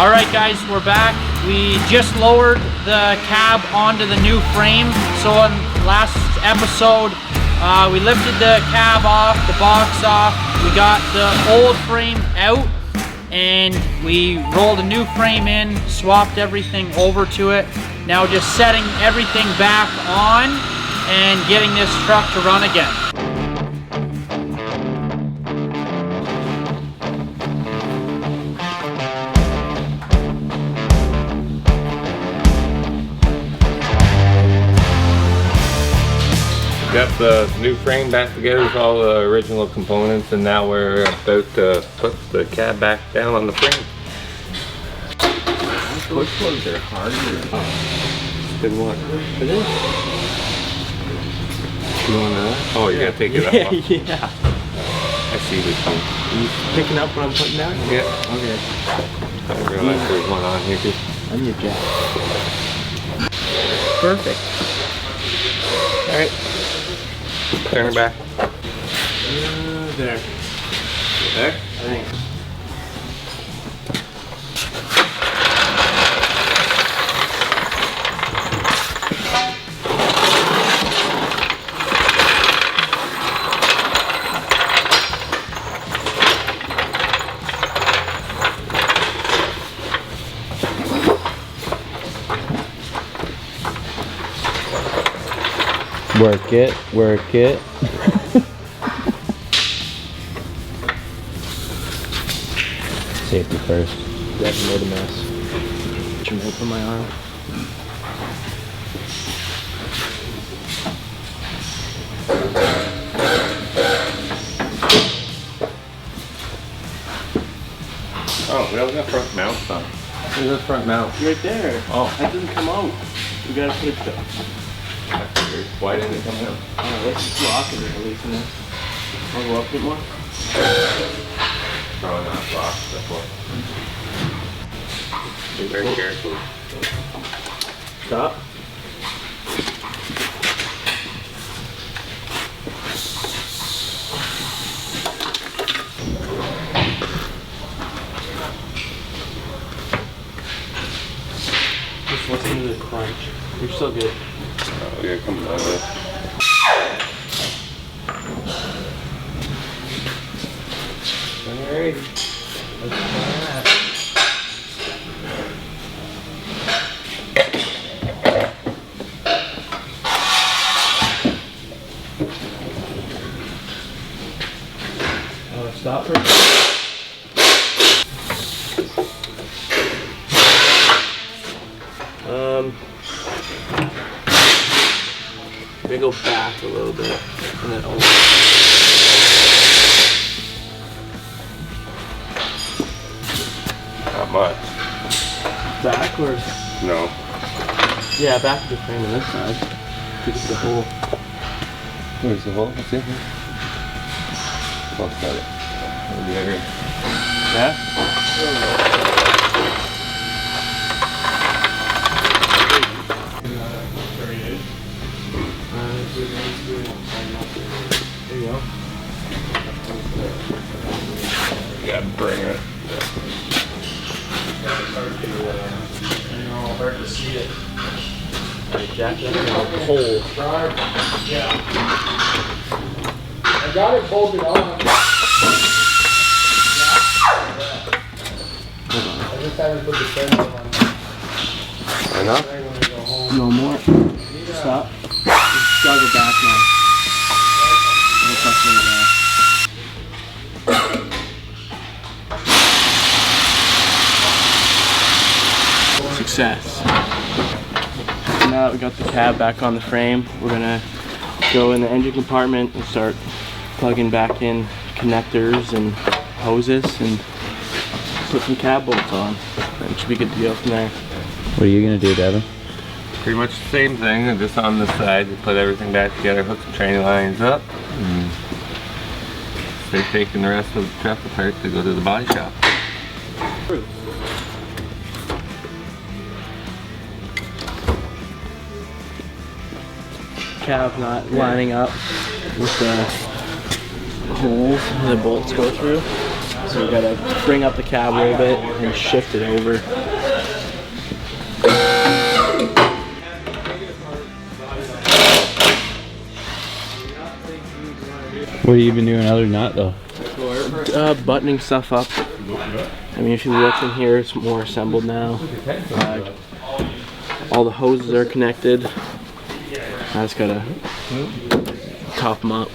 Alright guys, we're back. We just lowered the cab onto the new frame. So in last episode, we lifted the cab off, the box off. We got the old frame out and we rolled a new frame in, swapped everything over to it. Now just setting everything back on and getting this truck to run again. Got the new frame back together with all the original components, and now we're about to put the cab back down on the frame. Push ones are harder. Didn't want It is. You want that? Oh, you gotta take it up. Yeah. I see this one. Are you picking up what I'm putting down? Yeah. Okay. I didn't realize there was one on here too. I need jack. Perfect. Alright. Turn her back. There. There? I think. Work it, work it. Safety first. That made a mess. Should open my arm. Oh, we don't got front mounts on. Where's the front mount? Right there. Oh. That didn't come out. We gotta put it down. Why didn't it come out? Let's just lock it at least in there. Wanna go up a bit more? Probably not locked before. Be very careful. Stop. Just listen to the crunch. You're still good. Oh, yeah, come on. Alright. Let's try that. Stop for a second. Maybe go back a little bit and then over. Not much. Backwards. No. Yeah, back to the frame on this side. Get to the hole. Where's the hole? What's in here? What's that? Maybe Yeah? There you go. You gotta bring it. Hard to see it. Jack that in a hole. Yeah. I got it bolted on. I just haven't put the fence on. Enough? No more. Stop. Just gotta go back now. It'll touch me down. Success. Now that we got the cab back on the frame, we're gonna go in the engine compartment and start plugging back in connectors and hoses and put some cab bolts on. And it should be good to go from there. What are you gonna do, Devin? Pretty much the same thing, just on the side. We put everything back together, hook the training lines up. They're taking the rest of the truck apart to go to the body shop. Cab not lining up with the holes the bolts go through. So we gotta bring up the cab a little bit and shift it over. What have you been doing other than that though? Buttoning stuff up. I mean, if you look in here, it's more assembled now. All the hoses are connected. I just gotta top them up.